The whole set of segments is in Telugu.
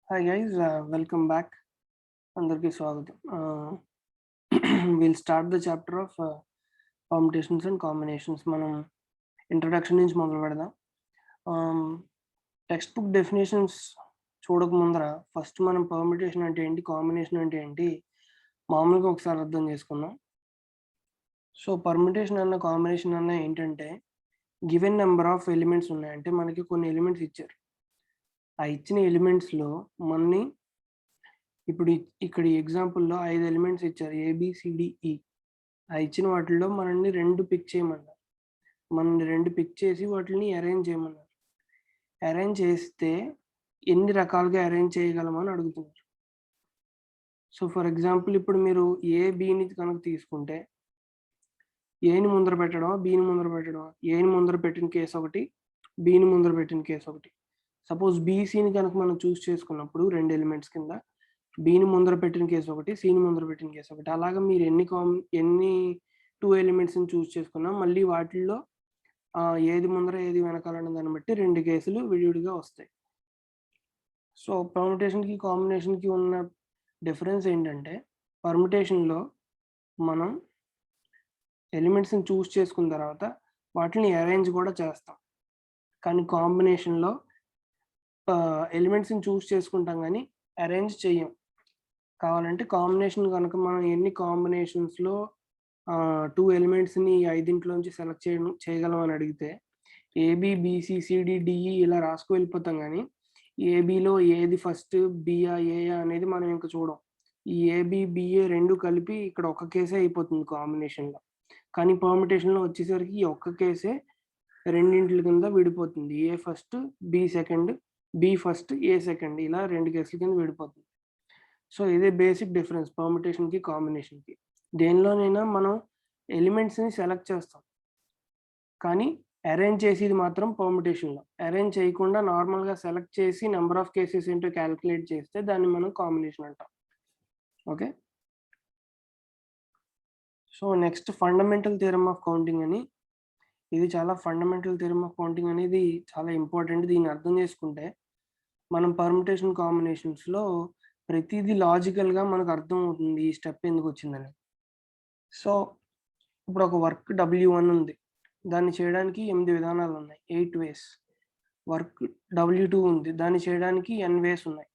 Hi guys, welcome back. అందరికీ స్వాగతం. We'll start the chapter of permutations and combinations. మనం ఇంట్రడక్షన్ నుంచి మొదలు పెడదాం. టెక్స్ట్ బుక్ డెఫినేషన్స్ చూడక ముందర ఫస్ట్ మనం పర్మిటేషన్ అంటే ఏంటి, కాంబినేషన్ అంటే ఏంటి మామూలుగా ఒకసారి అర్థం చేసుకుందాం. సో పర్మిటేషన్ అన్న కాంబినేషన్ అన్న ఏంటంటే గివెన్ నెంబర్ ఆఫ్ ఎలిమెంట్స్ ఉన్నాయి, అంటే మనకి కొన్ని ఎలిమెంట్స్ ఇచ్చారు. ఆ ఇచ్చిన ఎలిమెంట్స్లో మనని ఇప్పుడు ఇక్కడ ఎగ్జాంపుల్‌లో 5 ఎలిమెంట్స్ ఇచ్చారు ఏబిసిడిఈ. ఆ ఇచ్చిన వాటిల్లో మనల్ని 2 పిక్ చేయమన్నారు. మనల్ని 2 పిక్ చేసి వాటిని అరేంజ్ చేయమన్నారు. అరేంజ్ చేస్తే ఎన్ని రకాలుగా అరేంజ్ చేయగలమని అడుగుతున్నారు. సో ఫర్ ఎగ్జాంపుల్ ఇప్పుడు మీరు ఏ బిని కనుక తీసుకుంటే ఏని ముందర పెట్టడమా, బిని ముందర పెట్టడమా? ఏని ముందర పెట్టిన కేసు ఒకటి, బిని ముందర పెట్టిన కేసు ఒకటి. సపోజ్ బీసీని కనుక మనం చూస్ చేసుకున్నప్పుడు 2 ఎలిమెంట్స్ కింద బిని ముందర పెట్టిన కేసు ఒకటి, సిని ముందర పెట్టిన కేసు ఒకటి. అలాగా మీరు ఎన్ని 2 ఎలిమెంట్స్ని చూస్ చేసుకున్నా మళ్ళీ వాటిల్లో ఏది ముందర ఏది వెనకాలన్న దాన్ని బట్టి 2 కేసులు విడివిడిగా వస్తాయి. సో పర్ముటేషన్కి కాంబినేషన్కి ఉన్న డిఫరెన్స్ ఏంటంటే పర్ముటేషన్లో మనం ఎలిమెంట్స్ని చూస్ చేసుకున్న తర్వాత వాటిని అరేంజ్ కూడా చేస్తాం. కానీ కాంబినేషన్లో ఎలిమెంట్స్ని చూస్ చేసుకుంటాం కానీ అరేంజ్ చెయ్యం. కావాలంటే కాంబినేషన్ కనుక మనం ఎన్ని కాంబినేషన్స్లో 2 ఎలిమెంట్స్ని 5 సెలెక్ట్ చేయగలం అని అడిగితే ఏబి, బిసి, సిడి, డిఈ ఇలా రాసుకు వెళ్ళిపోతాం. కానీ ఏబిలో ఏది ఫస్ట్, బియా, ఏయా అనేది మనం ఇంకా చూడం. ఈ ఏబి, బిఏ 2 కలిపి ఇక్కడ ఒక కేసే అయిపోతుంది కాంబినేషన్లో. కానీ పర్ముటేషన్లో వచ్చేసరికి ఈ ఒక్క కేసే రెండింటి కింద విడిపోతుంది. A first, B second, B first, A second, ఇలా 2 కేసుల కింద విడిపోతుంది. సో ఇదే బేసిక్ డిఫరెన్స్ పర్ముటేషన్కి కాంబినేషన్కి. దేనిలోనైనా మనం ఎలిమెంట్స్ని సెలెక్ట్ చేస్తాం, కానీ అరేంజ్ చేసేది మాత్రం పర్ముటేషన్లో. అరేంజ్ చేయకుండా నార్మల్గా సెలెక్ట్ చేసి నెంబర్ ఆఫ్ కేసెస్ ఏంటో క్యాలిక్యులేట్ చేస్తే దాన్ని మనం కాంబినేషన్ అంటాం. Okay, so next fundamental theorem of counting అని. ఇది చాలా ఫండమెంటల్ థియరమ్ ఆఫ్ కౌంటింగ్ అనేది చాలా ఇంపార్టెంట్. దీన్ని అర్థం చేసుకుంటే మనం పర్ముటేషన్ కాంబినేషన్స్లో ప్రతిదీ లాజికల్గా మనకు అర్థం అవుతుంది ఈ స్టెప్ ఎందుకు వచ్చిందని. సో ఇప్పుడు ఒక వర్క్ W1 ఉంది, దాన్ని చేయడానికి 8 విధానాలు ఉన్నాయి, 8 వేస్. వర్క్ W2 ఉంది, దాన్ని చేయడానికి n వేస్ ఉన్నాయి.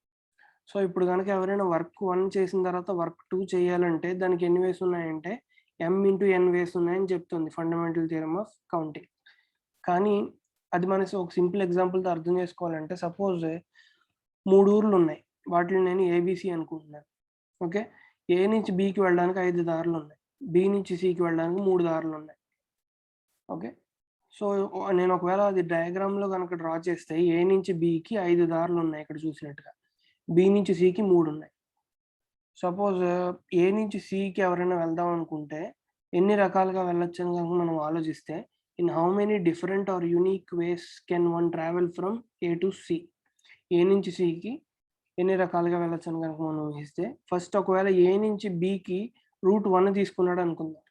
సో ఇప్పుడు కనుక ఎవరైనా వర్క్ 1 చేసిన తర్వాత వర్క్ 2 చేయాలంటే దానికి ఎన్ని వేస్ ఉన్నాయంటే m×n వేస్ ఉన్నాయని చెప్తుంది ఫండమెంటల్ థియరమ్ ఆఫ్ కౌంటింగ్. కానీ అది మనకి ఒక సింపుల్ ఎగ్జాంపుల్తో అర్థం చేసుకోవాలంటే సపోజ్ 3 ఊర్లు ఉన్నాయి, వాటిని నేను ఏబిసి అనుకుంటున్నాను. ఓకే, ఏ నుంచి బికి వెళ్ళడానికి 5 దారులు ఉన్నాయి, బి నుంచి సికి వెళ్ళడానికి 3 దారులు ఉన్నాయి. ఓకే, సో నేను ఒకవేళ అది డయాగ్రామ్లో కనుక డ్రా చేస్తే ఏ నుంచి బికి 5 దారులు ఉన్నాయి ఇక్కడ చూసినట్టుగా, బి నుంచి సికి 3 ఉన్నాయి. సపోజ్ ఏ నుంచి సికి ఎవరైనా వెళ్దాం అనుకుంటే ఎన్ని రకాలుగా వెళ్ళొచ్చు అని కనుక మనం ఆలోచిస్తే in how many different or unique ways can one travel from A to C. A నుంచి సికి ఎన్ని రకాలుగా వెళ్ళొచ్చు అని కనుక మనం ఊహిస్తే ఫస్ట్ ఒకవేళ ఏ నుంచి బికి రూట్ 1 తీసుకున్నాడు అనుకుందాం.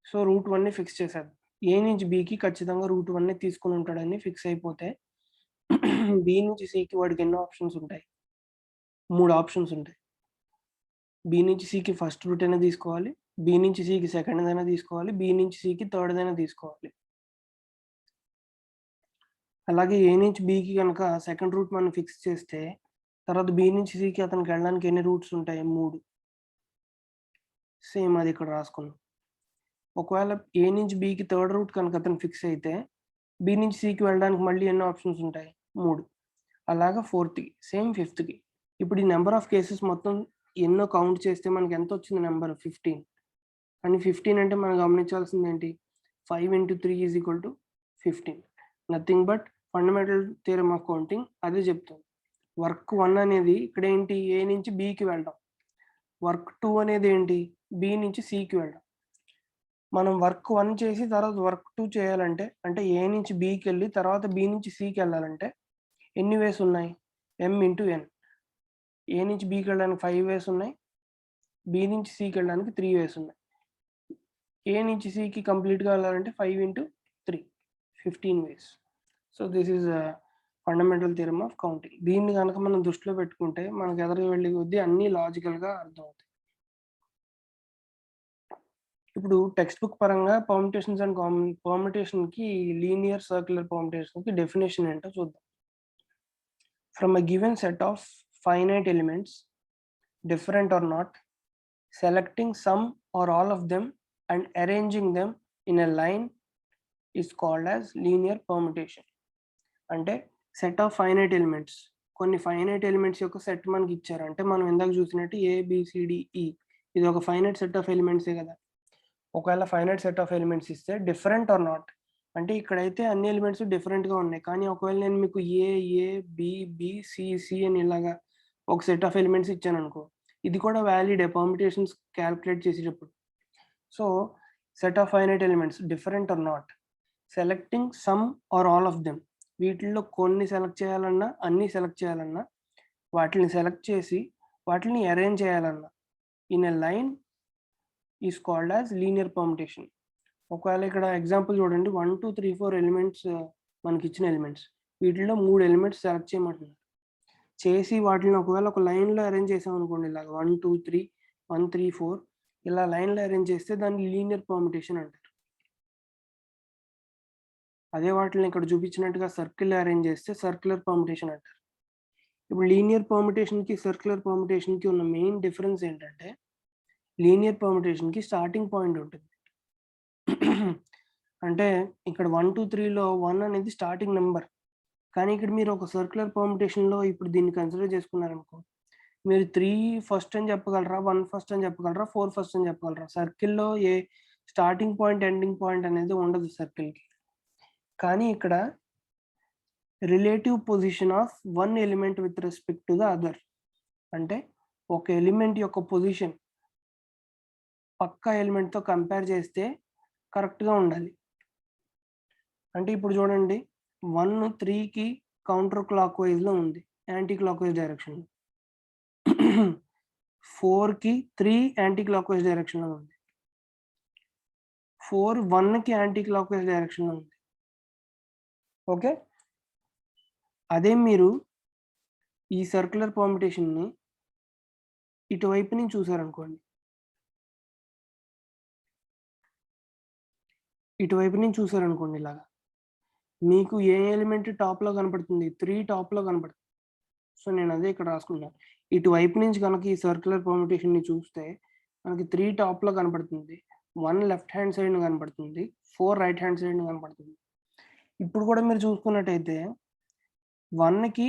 సో రూట్ 1ని ఫిక్స్ చేశాడు. ఏ నుంచి బికి ఖచ్చితంగా రూట్ 1ని తీసుకుని ఉంటాడని ఫిక్స్ అయిపోతే బి నుంచి సికి వాడికి ఎన్నో ఆప్షన్స్ ఉంటాయి? 3 ఆప్షన్స్ ఉంటాయి. బి నుంచి సికి ఫస్ట్ రూట్ అయినా తీసుకోవాలి, బి నుంచి సికి సెకండ్ అయినా తీసుకోవాలి, బి నుంచి సికి థర్డ్ అయినా తీసుకోవాలి. అలాగే ఏ నుంచి బికి కనుక సెకండ్ రూట్ మనం ఫిక్స్ చేస్తే తర్వాత బి నుంచి సికి అతనికి వెళ్ళడానికి ఎన్ని రూట్స్ ఉంటాయి? 3. సేమ్ అది ఇక్కడ రాసుకున్నాం. ఒకవేళ ఏ నుంచి బికి థర్డ్ రూట్ కనుక అతను ఫిక్స్ అయితే బి నుంచి సికి వెళ్ళడానికి మళ్ళీ ఎన్ని ఆప్షన్స్ ఉంటాయి? 3. అలాగా 4థ్కి, సేమ్ 5థ్కి. ఇప్పుడు ఈ నెంబర్ ఆఫ్ కేసెస్ మొత్తం ఎన్నో కౌంట్ చేస్తే మనకి ఎంత వచ్చింది నెంబర్? 15. కానీ 15 అంటే మనం గమనించాల్సింది ఏంటి? 5×3 = 15. Nothing but fundamental theorem of counting అదే చెప్తుంది. వర్క్ 1 అనేది ఇక్కడ ఏంటి? ఏ నుంచి బికి వెళ్ళడం. వర్క్ 2 అనేది ఏంటి? బి నుంచి సికి వెళ్ళడం. మనం వర్క్ 1 చేసి తర్వాత వర్క్ 2 చేయాలంటే, అంటే ఏ నుంచి బికి వెళ్ళి తర్వాత బి నుంచి సికి వెళ్ళాలంటే ఎన్ని వేస్ ఉన్నాయి? m×n. ఏ నుంచి బికి వెళ్ళడానికి 5 వేస్ ఉన్నాయి, బి నుంచి సికి వెళ్ళడానికి 3 వేస్ ఉన్నాయి. ఏ నుంచి సికి కంప్లీట్గా వెళ్ళాలంటే 5×3, 15 ways. So this is fundamental theorem of counting. దీన్ని గనక మనం దృష్టిలో పెట్టుకుంటే మనకు ఎదురుగా వెళ్ళే కొద్దీ అన్నీ లాజికల్‌గా అర్థమవుతాయి. ఇప్పుడు టెక్స్ట్ బుక్ పరంగా పర్ముటేషన్స్ అండ్ పర్ముటేషన్‌కి లీనియర్, సర్క్యులర్ పర్ముటేషన్‌కి డెఫినిషన్ ఏంటో చూద్దాం. From a given set of finite elements, different or not, selecting some or all of them and arranging them in a line is called as linear permutation. అంటే సెట్ ఆఫ్ ఫైనైట్ ఎలిమెంట్స్, కొన్ని ఫైనైట్ ఎలిమెంట్స్ యొక్క సెట్ మనకి ఇచ్చారు. అంటే మనం ఇందాక చూసినట్టు ఏబిసిడిఈ ఇది ఒక ఫైనైట్ సెట్ ఆఫ్ ఎలిమెంట్సే కదా. ఒకవేళ ఫైనైట్ సెట్ ఆఫ్ ఎలిమెంట్స్ ఇస్తే డిఫరెంట్ ఆర్ నాట్, అంటే ఇక్కడైతే అన్ని ఎలిమెంట్స్ డిఫరెంట్‌గా ఉన్నాయి. కానీ ఒకవేళ నేను మీకు ఏ, బి, బి, సి అని ఇలాగా ఒక సెట్ ఆఫ్ ఎలిమెంట్స్ ఇచ్చాననుకో, ఇది కూడా వ్యాలిడే పర్ముటేషన్స్ క్యాలిక్యులేట్ చేసేటప్పుడు. So, set of finite elements different or not, selecting some or all of them, వీటిల్లో కొన్ని సెలెక్ట్ చేయాలన్నా, అన్నీ సెలెక్ట్ చేయాలన్నా, వాటిని సెలెక్ట్ చేసి వాటిని అరేంజ్ చేయాలన్నా in a line is called as linear permutation. ఒకవేళ ఇక్కడ ఎగ్జాంపుల్ చూడండి, 1, 2, 3, 4 ఎలిమెంట్స్ మనకిచ్చిన ఎలిమెంట్స్. వీటిల్లో 3 ఎలిమెంట్స్ సెలెక్ట్ చేయమంటున్నారు. చేసి వాటిని ఒకవేళ ఒక లైన్‌లో అరేంజ్ చేసామనుకోండి ఇలాగ 1, 2, 3, 1, 3, 4 ఇలా లైన్‌లో అరేంజ్ చేస్తే దాన్ని లీనియర్ పర్ముటేషన్ అంటారు. అదే వాటిని ఇక్కడ చూపించినట్టుగా సర్కిల్‌లో అరేంజ్ చేస్తే సర్క్యులర్ పర్ముటేషన్ అంటారు. ఇప్పుడు లీనియర్ పర్ముటేషన్‌కి, సర్క్యులర్ పర్ముటేషన్‌కి ఉన్న మెయిన్ డిఫరెన్స్ ఏంటంటే, లీనియర్ పర్ముటేషన్‌కి స్టార్టింగ్ పాయింట్ ఉంటుంది. అంటే ఇక్కడ 1, 2, 3లో 1 అనేది స్టార్టింగ్ నంబర్. కానీ ఇక్కడ మీరు ఒక సర్క్యులర్ పర్ముటేషన్‌లో ఇప్పుడు దీన్ని కన్సిడర్ చేసుకున్నారనుకో, మీరు 3 ఫస్ట్ అని చెప్పగలరా? 1 ఫస్ట్ అని చెప్పగలరా? 4 ఫస్ట్ అని చెప్పగలరా? సర్కిల్‌లో ఏ స్టార్టింగ్ పాయింట్, ఎండింగ్ పాయింట్ అనేది ఉండదు సర్కిల్‌కి. కానీ ఇక్కడ relative position of one element with respect to the other, అంటే ఒక ఎలిమెంట్ యొక్క పొజిషన్ పక్కా ఎలిమెంట్‌తో కంపేర్ చేస్తే కరెక్ట్‌గా ఉండాలి. అంటే ఇప్పుడు చూడండి, 1 3కి కౌంటర్ క్లాక్ వైస్‌లో ఉంది, యాంటీ క్లాక్ వైస్ డైరెక్షన్‌లో. 4కి 3 యాంటీ క్లాక్ వైస్ డైరెక్షన్‌లో ఉంది. 4 1కి యాంటీ క్లాక్ వైస్ డైరెక్షన్‌లో ఉంది. ఓకే. అదే మీరు ఈ సర్క్యులర్ పర్ముటేషన్‌ని ఇటువైపు నుంచి చూసారనుకోండి, ఇటువైపు నుంచి చూసారనుకోండి ఇలాగా, మీకు ఏ ఎలిమెంట్ టాప్‌లో కనపడుతుంది? 3 టాప్‌లో కనపడుతుంది. సో, నేను అదే ఇక్కడ రాసుకున్నాను. ఇటువైపు నుంచి గనక ఈ సర్క్యులర్ పర్ముటేషన్‌ని చూస్తే మనకి 3 టాప్‌లో కనపడుతుంది. 1 లెఫ్ట్ హ్యాండ్ సైడ్‌న కనపడుతుంది. 4 రైట్ హ్యాండ్ సైడ్‌న కనపడుతుంది. ఇప్పుడు కూడా మీరు చూసుకున్నట్టయితే 3కి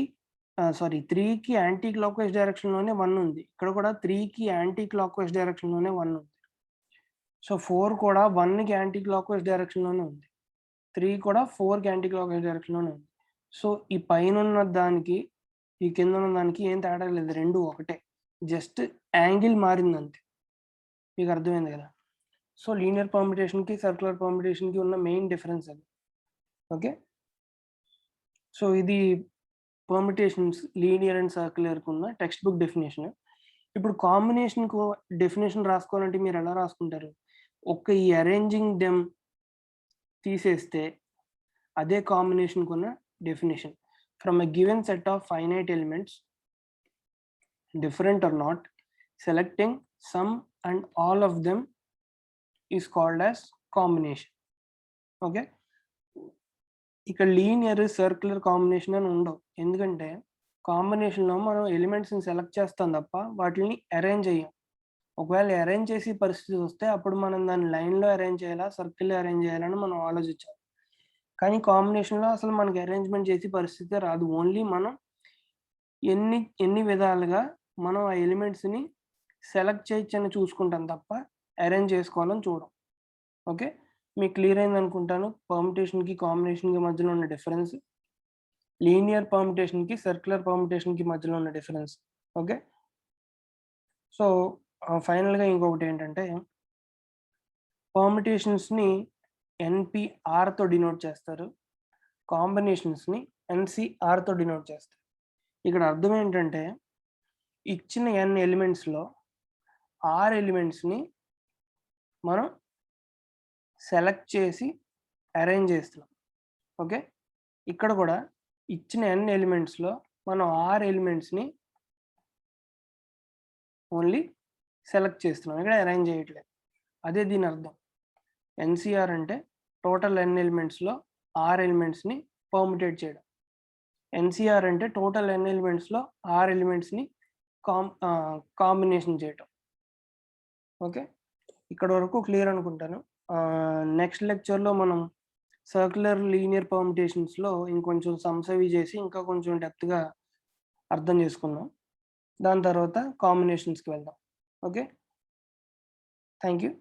యాంటీ క్లాక్ వైస్ డైరెక్షన్‌లోనే 1 ఉంది. ఇక్కడ కూడా 3కి యాంటీ క్లాక్ వైస్ డైరెక్షన్‌లోనే 1 ఉంది. సో, 4 కూడా 1కి యాంటీ క్లాక్ వైస్ డైరెక్షన్‌లోనే ఉంది. 3 కూడా 4కి యాంటీ క్లాక్ వైస్ డైరెక్షన్‌లోనే ఉంది. సో, ఈ పైనున్న దానికి, ఈ కిందున్న దానికి ఏం తేడా లేదు. 2 ఒకటే. జస్ట్ యాంగిల్ మారిందంతే. మీకు అర్థమైంది కదా! సో, లీనియర్ పర్ముటేషన్‌కి, సర్క్యులర్ పర్ముటేషన్‌కి ఉన్న మెయిన్ డిఫరెన్స్ అది. ఓకే. సో, ఇది పర్ముటేషన్స్ లీనియర్ అండ్ సర్క్యులర్‌కున్న టెక్స్ట్ బుక్ డెఫినిషన్. ఇప్పుడు కాంబినేషన్‌కు డెఫినిషన్ రాసుకోవాలంటే మీరు ఎలా రాసుకుంటారు? ఈ అరేంజింగ్ దెమ్ తీసేస్తే అదే కాంబినేషన్‌కున్న definition. From a given set of finite elements, different or not, selecting some and all of them is called as combination. Okay. ఇక్కడ లీనియర్, సర్క్యులర్ కాంబినేషన్ అని ఉండవు. ఎందుకంటే కాంబినేషన్‌లో మనం ఎలిమెంట్స్‌ని సెలెక్ట్ చేస్తాం తప్ప వాటిల్ని అరేంజ్ చెయ్యం. ఒకవేళ అరేంజ్ చేసే పరిస్థితి వస్తే అప్పుడు మనం దాన్ని లైన్‌లో అరేంజ్ చేయాలా? సర్కిల్‌లో అరేంజ్ చేయాలని మనం ఆలోచించాలి. కానీ కాంబినేషన్‌లో అసలు మనకి అరేంజ్‌మెంట్ చేసే పరిస్థితే రాదు. ఓన్లీ మనం ఎన్ని విధాలుగా మనం ఆ ఎలిమెంట్స్‌ని సెలెక్ట్ చేయొచ్చని చూసుకుంటాం తప్ప అరేంజ్ చేసుకోవాలని చూడం. ఓకే. మీకు క్లియర్ అయిందనుకుంటాను. పర్ముటేషన్‌కి, కాంబినేషన్‌కి మధ్యలో ఉన్న డిఫరెన్స్. లీనియర్ పర్ముటేషన్‌కి, సర్క్యులర్ పర్ముటేషన్‌కి మధ్యలో ఉన్న డిఫరెన్స్. ఓకే. సో, ఫైనల్‌గా ఇంకొకటేంటంటే, పర్ముటేషన్స్‌ని ఎన్‌పిఆర్‌తో డినోట్ చేస్తారు. కాంబినేషన్స్‌ని ఎన్‌సిఆర్‌తో డినోట్ చేస్తారు. ఇక్కడ అర్థం ఏంటంటే, ఇచ్చిన n ఎలిమెంట్స్‌లో r ఎలిమెంట్స్‌ని మనం సెలెక్ట్ చేసి అరేంజ్ చేస్తున్నాం. ఓకే. ఇక్కడ కూడా ఇచ్చిన n ఎలిమెంట్స్‌లో మనం 6 ఎలిమెంట్స్‌ని ఓన్లీ సెలెక్ట్ చేస్తున్నాం. ఇక్కడ అరేంజ్ చేయట్లేదు. అదే దీని అర్థం. ఎన్‌సీఆర్ అంటే టోటల్ n ఎలిమెంట్స్‌లో 6 ఎలిమెంట్స్‌ని పర్ముటేట్ చేయడం. ఎన్‌సీఆర్ అంటే టోటల్ n ఎలిమెంట్స్‌లో 6 ఎలిమెంట్స్‌ని కాంబినేషన్ చేయటం. ఓకే. ఇక్కడి వరకు క్లియర్ అనుకుంటాను. నెక్స్ట్ లెక్చర్‌లో మనం సర్క్యులర్ లీనియర్ పర్ముటేషన్స్‌లో ఇంకొంచెం సమ్స్ అవి చేసి ఇంకా కొంచెం డెప్త్‌గా అర్థం చేసుకుందాం. దాని తర్వాత కాంబినేషన్స్‌కి వెళ్దాం. ఓకే. Thank you.